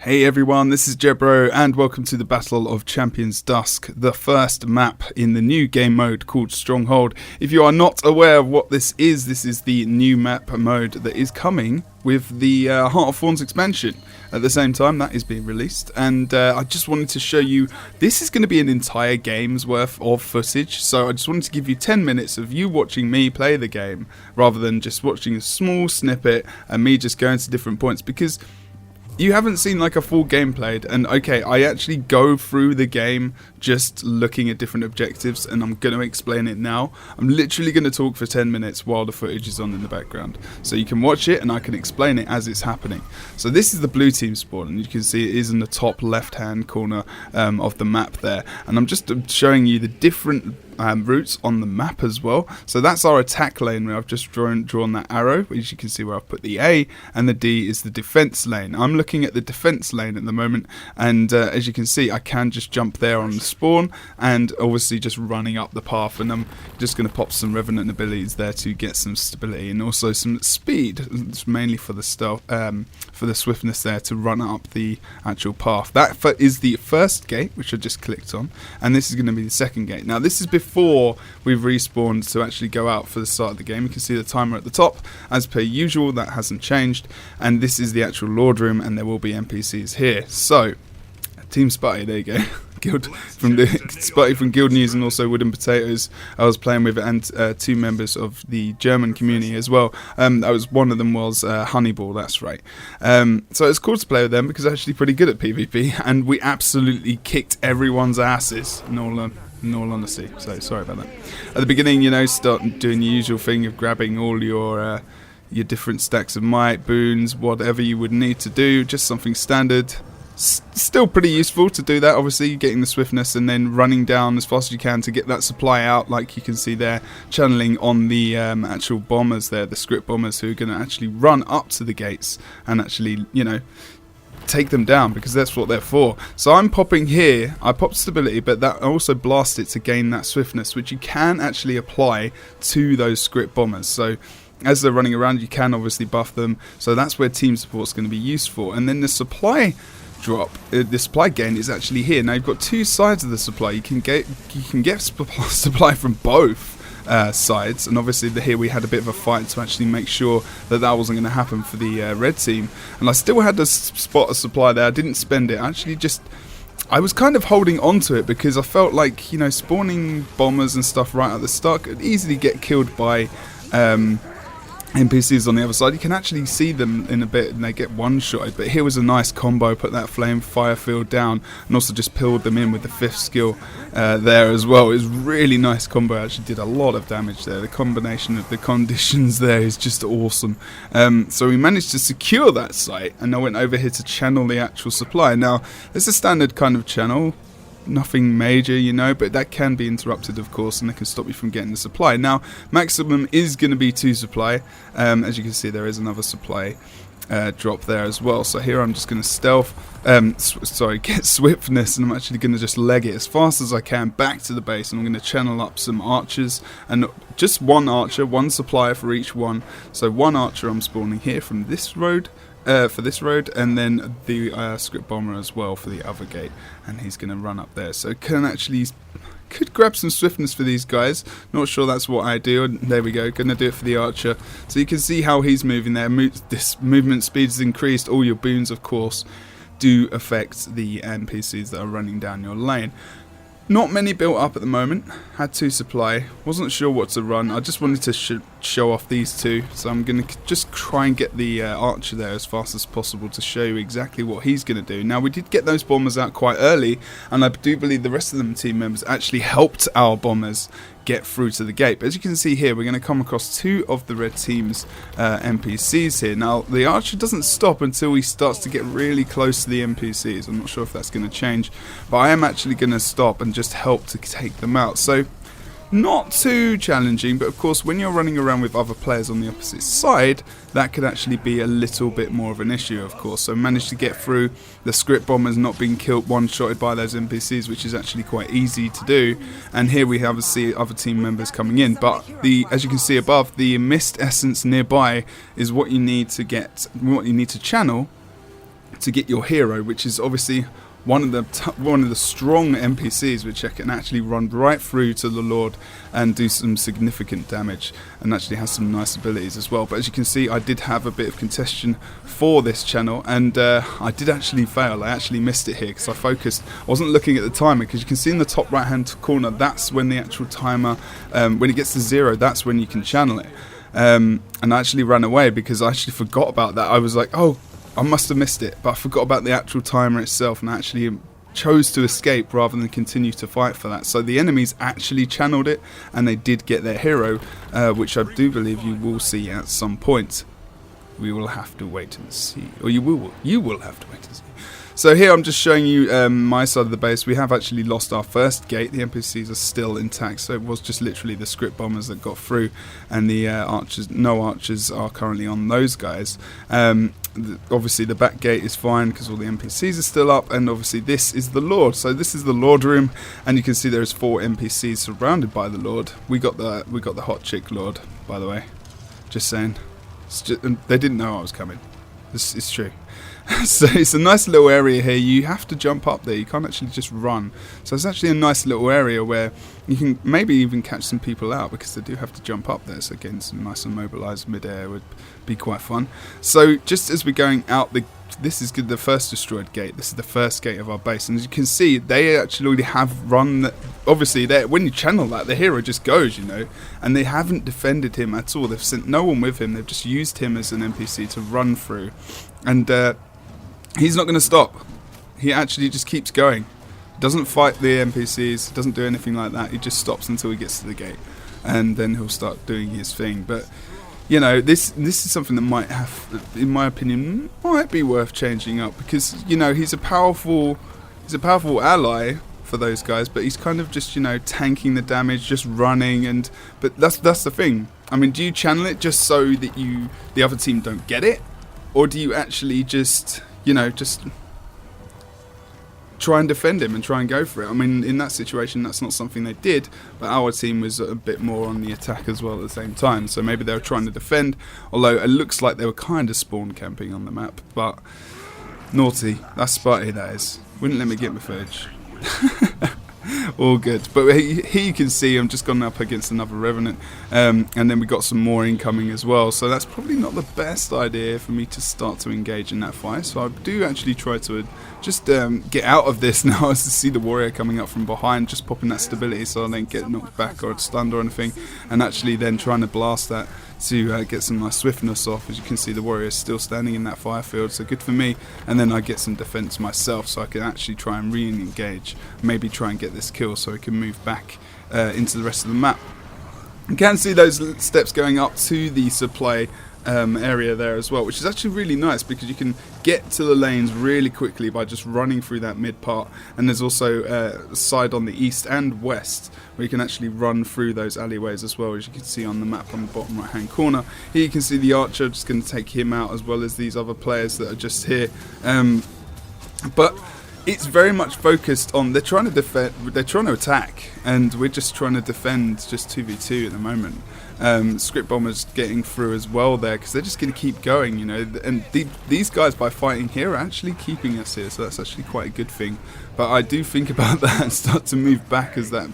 Hey everyone, this is Jebro and welcome to the Battle of Champions Dusk, the first map in the new game mode called Stronghold. If you are not aware of what this is the new map mode that is coming with the Heart of Thorns expansion. At the same time, that is being released, and I just wanted to show you, this is going to be an entire game's worth of footage, so I just wanted to give you 10 minutes of you watching me play the game, rather than just watching a small snippet and me just going to different points, because you haven't seen like a full game played, and okay, I actually go through the game just looking at different objectives, and I'm going to explain it now. I'm literally going to talk for 10 minutes while the footage is on in the background, so you can watch it and I can explain it as it's happening. So this is the blue team spawn, and you can see it is in the top left hand corner of the map there, and I'm just showing you the different routes on the map as well. So that's our attack lane where I've just drawn that arrow, as you can see where I've put the A, and the D is the defense lane. I'm looking at the defense lane at the moment, and as you can see, I can just jump there on the spawn, and obviously just running up the path, and I'm just going to pop some revenant abilities there to get some stability and also some speed. It's mainly for the stealth, for the swiftness there to run up the actual path. That is the first gate, which I just clicked on, and this is going to be the second gate. Now this is before we've respawned to actually go out for the start of the game. You can see the timer at the top as per usual, that hasn't changed, and this is the actual Lord room, and there will be NPCs here. So Team Sputty, there you go. Sputty from Guild News, and also Wooden Potatoes I was playing with, and two members of the German community as well. That was, one of them was Honeyball, that's right. So it's cool to play with them because they're actually pretty good at PvP, and we absolutely kicked everyone's asses in all honesty, so sorry about that. At the beginning, you know, start doing the usual thing of grabbing all your different stacks of might, boons, whatever you would need to do, just something standard. Still pretty useful to do that, obviously, getting the swiftness and then running down as fast as you can to get that supply out, like you can see there, channeling on the actual bombers there, the script bombers, who are going to actually run up to the gates and actually, you know, take them down, because that's what they're for. So I'm popping here, I popped stability, but that also blasts it to gain that swiftness, which you can actually apply to those script bombers. So as they're running around, you can obviously buff them, so that's where team support's going to be useful. And then the supply drop, the supply gain is actually here. Now you've got two sides of the supply. You can get supply from both sides, and obviously here we had a bit of a fight to actually make sure that that wasn't going to happen for the red team, and I still had to spot a supply there. I didn't spend it, actually I was kind of holding on to it because I felt like, you know, spawning bombers and stuff right at the start could easily get killed by NPCs on the other side. You can actually see them in a bit and they get one-shotted, but here was a nice combo. Put that flame fire field down and also just pilled them in with the fifth skill there as well. It was really nice combo, actually did a lot of damage there. The combination of the conditions there is just awesome. So we managed to secure that site, and I went over here to channel the actual supply. Now it's a standard kind of channel, nothing major, you know, but that can be interrupted, of course, and it can stop you from getting the supply. Now maximum is going to be 2 supply. As you can see, there is another supply drop there as well. So here I'm just going to stealth, get swiftness, and I'm actually going to just leg it as fast as I can back to the base, and I'm going to channel up some archers, and just one archer, one supplier for each one. So one archer I'm spawning here from this road, and then the script bomber as well for the other gate, and he's going to run up there. So could grab some swiftness for these guys. Not sure that's what I do. There we go, gonna do it for the archer. So you can see how he's moving there. This movement speed is increased. All your boons, of course, do affect the NPCs that are running down your lane. Not many built up at the moment. Had 2 supply. Wasn't sure what to run. I just wanted to show off these two. So I'm going to just try and get the archer there as fast as possible to show you exactly what he's going to do. Now we did get those bombers out quite early, and I do believe the rest of the team members actually helped our bombers get through to the gate. But as you can see here, we're going to come across 2 of the red team's NPCs here. Now the archer doesn't stop until he starts to get really close to the NPCs. I'm not sure if that's going to change, but I am actually going to stop and just help to take them out. So not too challenging, but of course when you're running around with other players on the opposite side, that could actually be a little bit more of an issue, of course. So managed to get through. The script bombers not being killed, one-shotted by those NPCs, which is actually quite easy to do. And here we have other team members coming in, but as you can see above, the mist essence nearby is what you need to channel to get your hero, which is obviously one of the strong NPCs, which can actually run right through to the Lord and do some significant damage, and actually has some nice abilities as well. But as you can see, I did have a bit of contention for this channel, and I did actually fail. I actually missed it here because I wasn't looking at the timer, because you can see in the top right hand corner, that's when the actual timer, when it gets to 0, that's when you can channel it. And I actually ran away because I actually forgot about that. I was like, oh, I must have missed it, but I forgot about the actual timer itself, and I actually chose to escape rather than continue to fight for that. So the enemies actually channeled it, and they did get their hero, which I do believe you will see at some point. We will have to wait and see, or you will have to wait and see. So here I'm just showing you my side of the base. We have actually lost our first gate. The NPCs are still intact, so it was just literally the script bombers that got through, and the archers. No archers are currently on those guys. Obviously the back gate is fine because all the NPCs are still up, and obviously this is the Lord. So this is the Lord room, and you can see there's 4 NPCs surrounded by the Lord. We got the hot chick Lord, by the way. Just saying. They didn't know I was coming. This is true. So it's a nice little area here. You have to jump up there. You can't actually just run. So it's actually a nice little area where you can maybe even catch some people out, because they do have to jump up there. So getting some nice immobilized midair would be quite fun. So just as we're going out, this is the first destroyed gate. This is the first gate of our base, and as you can see, they actually already have run. Obviously, when you channel that, the hero just goes, and they haven't defended him at all. They've sent no one with him. They've just used him as an NPC to run through, and he's not going to stop. He actually just keeps going. Doesn't fight the NPCs, doesn't do anything like that. He just stops until he gets to the gate, and then he'll start doing his thing. But this is something that might have, in my opinion, might be worth changing up, because he's a powerful ally for those guys, but he's kind of just tanking the damage, just running. But that's the thing. I mean, do you channel it just so that the other team don't get it, or do you actually just try and defend him and try and go for it? I mean, in that situation, that's not something they did, but our team was a bit more on the attack as well at the same time, so maybe they were trying to defend, although it looks like they were kind of spawn camping on the map. But naughty, that's Sparty, that is. Wouldn't let me get my footage. All good. But here you can see I'm just gone up against another Revenant, and then we got some more incoming as well, so that's probably not the best idea for me to start to engage in that fight. So I do actually try to just get out of this now, as to see the warrior coming up from behind, just popping that stability so I don't get knocked back or stunned or anything, and actually then trying to blast that to get some nice swiftness off. As you can see, the warrior is still standing in that fire field, so good for me. And then I get some defense myself, so I can actually try and re-engage, maybe try and get this kill so we can move back into the rest of the map. You can see those steps going up to the supply area there as well, which is actually really nice, because you can get to the lanes really quickly by just running through that mid part. And there's also a side on the east and west where you can actually run through those alleyways as well, as you can see on the map on the bottom right hand corner. Here you can see the archer, just going to take him out, as well as these other players that are just here. But it's very much focused on, they're trying to defend, they're trying to attack, and we're just trying to defend, just 2v2 at the moment. Script bombers getting through as well there, because they're just going to keep going, and these guys, by fighting here, are actually keeping us here, so that's actually quite a good thing. But I do think about that and start to move back as that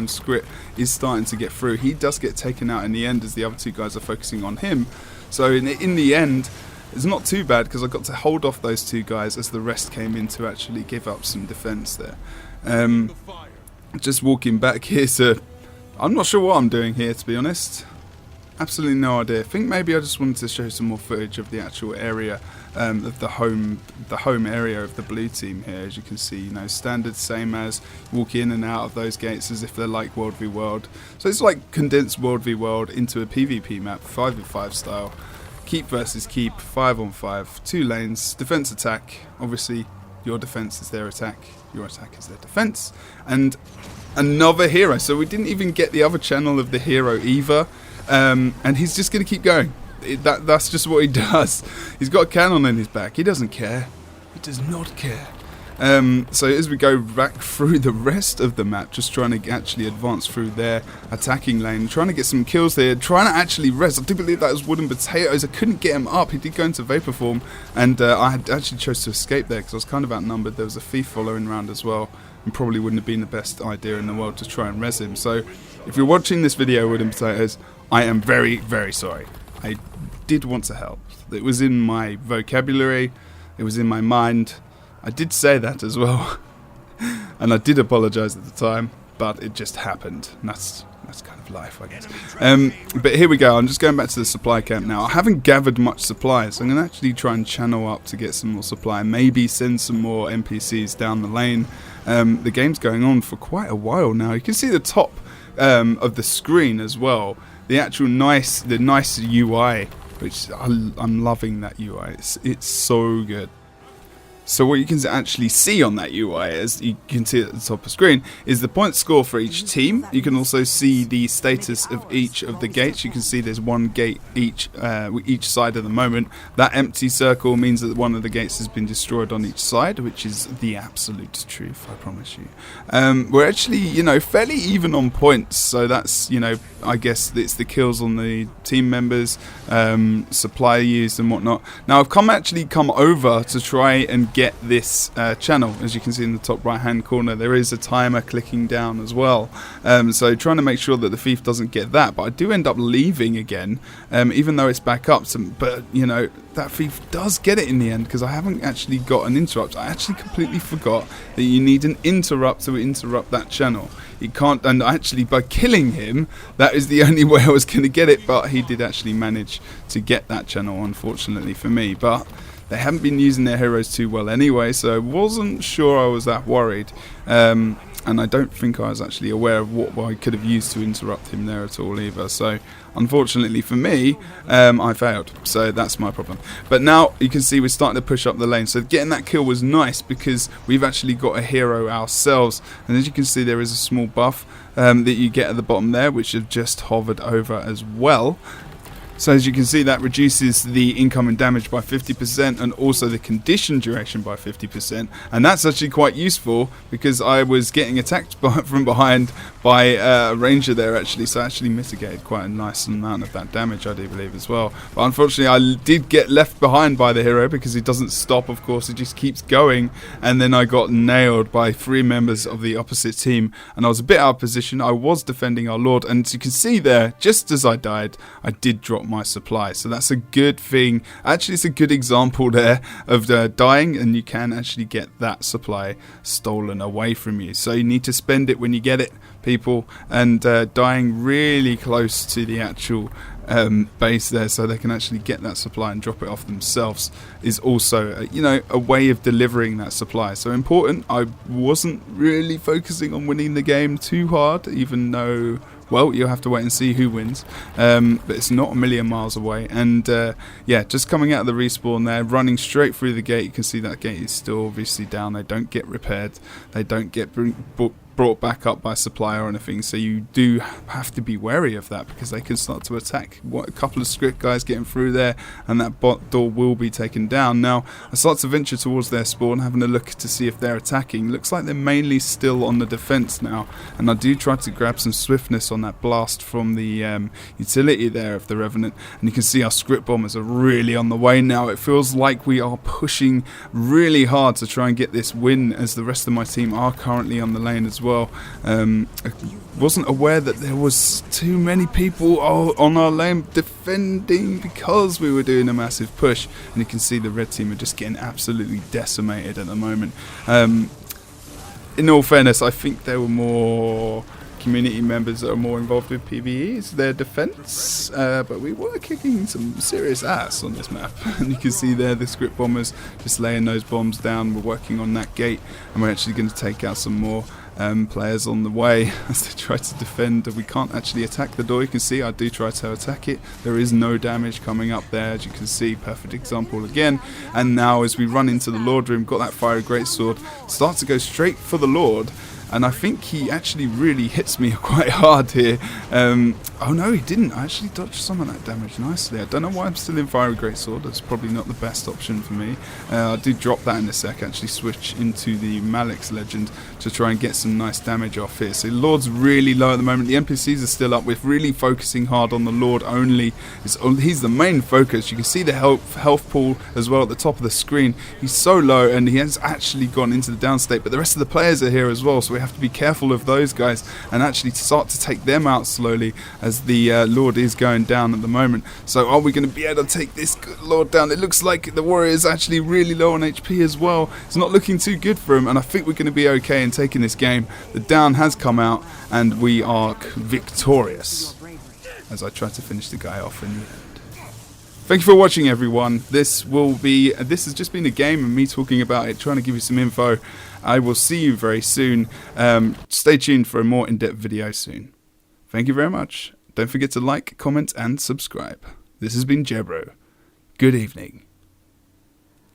script is starting to get through. He does get taken out in the end, as the other 2 guys are focusing on him. So in the end, it's not too bad, because I got to hold off those 2 guys as the rest came in to actually give up some defense there. Just walking back here, so I'm not sure what I'm doing here, to be honest. Absolutely no idea. I think maybe I just wanted to show some more footage of the actual area of the home area of the blue team here. As you can see, standard, same as walk in and out of those gates as if they're like World v World. So it's like condensed World v World into a PvP map, 5v5 style. Keep versus keep, 5-on-5, 2 lanes, defense attack. Obviously, your defense is their attack, your attack is their defense, and another hero. So we didn't even get the other channel of the hero either. And he's just going to keep going. That's just what he does. He's got a cannon in his back. He doesn't care. He does not care. So as we go back through the rest of the map, just trying to actually advance through their attacking lane, trying to get some kills there, trying to actually res. I do believe that was Wooden Potatoes. I couldn't get him up. He did go into Vapor form, and I had actually chose to escape there because I was kind of outnumbered. There was a thief following around as well, and probably wouldn't have been the best idea in the world to try and res him. So if you're watching this video, Wooden Potatoes, I am very, very sorry. I did want to help. It was in my vocabulary. It was in my mind. I did say that as well, and I did apologise at the time, but it just happened. And that's kind of life, I guess. But here we go. I'm just going back to the supply camp now. I haven't gathered much supply, so I'm going to actually try and channel up to get some more supply. Maybe send some more NPCs down the lane. The game's going on for quite a while now. You can see the top of the screen as well. The actual nice UI, which I'm loving that UI. It's so good. So what you can actually see on that UI, as you can see at the top of the screen, is the point score for each team. You can also see the status of each of the gates. You can see there's one gate each side at the moment. That empty circle means that one of the gates has been destroyed on each side, which is the absolute truth, I promise you. We're actually, fairly even on points. So that's, I guess it's the kills on the team members, supply used and whatnot. Now I've actually come over to try and get this channel. As you can see in the top right hand corner, there is a timer clicking down as well, so trying to make sure that the thief doesn't get that, but I do end up leaving again, even though it's back up. But that thief does get it in the end, because I haven't actually got an interrupt. I actually completely forgot that you need an interrupt to interrupt that channel. You can't, and actually by killing him, that is the only way I was going to get it, but he did actually manage to get that channel, unfortunately for me. But they haven't been using their heroes too well anyway, so I wasn't sure I was that worried. And I don't think I was actually aware of what I could have used to interrupt him there at all either. So unfortunately for me, I failed. So that's my problem. But now you can see we're starting to push up the lane. So getting that kill was nice because we've actually got a hero ourselves. And as you can see, there is a small buff that you get at the bottom there, which have just hovered over as well. So as you can see, that reduces the incoming damage by 50% and also the condition duration by 50%. And that's actually quite useful because I was getting attacked from behind by a ranger there actually. So I actually mitigated quite a nice amount of that damage, I do believe, as well. But unfortunately, I did get left behind by the hero because he doesn't stop, of course. He just keeps going. And then I got nailed by 3 members of the opposite team. And I was a bit out of position. I was defending our lord. And as you can see there, just as I died, I did drop my supply. So that's a good thing. Actually, it's a good example there of dying, and you can actually get that supply stolen away from you. So you need to spend it when you get it, people, and dying really close to the actual base there so they can actually get that supply and drop it off themselves is also a way of delivering that supply. So important. I wasn't really focusing on winning the game too hard, even though, well, you'll have to wait and see who wins, but it's not a million miles away. And yeah, just coming out of the respawn there, running straight through the gate. You can see that gate is still obviously down. They don't get repaired, they don't get brought back up by supply or anything, so you do have to be wary of that because they can start to attack. A couple of script guys getting through there, and that bot door will be taken down. Now I start to venture towards their spawn, having a look to see if they're attacking. Looks like they're mainly still on the defense now, and I do try to grab some swiftness on that blast from the utility there of the Revenant, and you can see our script bombers are really on the way now. It feels like we are pushing really hard to try and get this win, as the rest of my team are currently on the lane as well. I wasn't aware that there was too many people on our lane defending because we were doing a massive push, and you can see the red team are just getting absolutely decimated at the moment. In all fairness, I think there were more community members that are more involved with PvEs, their defense, but we were kicking some serious ass on this map. And you can see there the script bombers just laying those bombs down. We're working on that gate, and we're actually going to take out some more players on the way as they try to defend. We can't actually attack the door. You can see I do try to attack it. There is no damage coming up there, as you can see. Perfect example again. And now as we run into the Lord room, got that fiery greatsword, start to go straight for the Lord. and I think he actually really hits me quite hard here. Oh no, he didn't. I actually dodged some of that damage nicely. I don't know why I'm still in Fiery Greatsword. That's probably not the best option for me. I do drop that in a sec, actually switch into the Malik's Legend to try and get some nice damage off here. So Lord's really low at the moment. The NPCs are still up. We're really focusing hard on the Lord only. He's the main focus. You can see the health pool as well at the top of the screen. He's so low, and he has actually gone into the down state, but the rest of the players are here as well, so we have to be careful of those guys and actually start to take them out slowly, as the Lord is going down at the moment. So are we going to be able to take this good Lord down? It looks like the warrior is actually really low on HP as well. It's not looking too good for him, and I think we're going to be okay in taking this game. The down has come out, and we are victorious, as I try to finish the guy off in the end. Thank you for watching, everyone. This has just been a game and me talking about it, trying to give you some info. I will see you very soon. Stay tuned for a more in-depth video soon. Thank you very much. Don't forget to like, comment, and subscribe. This has been Jebro. Good evening.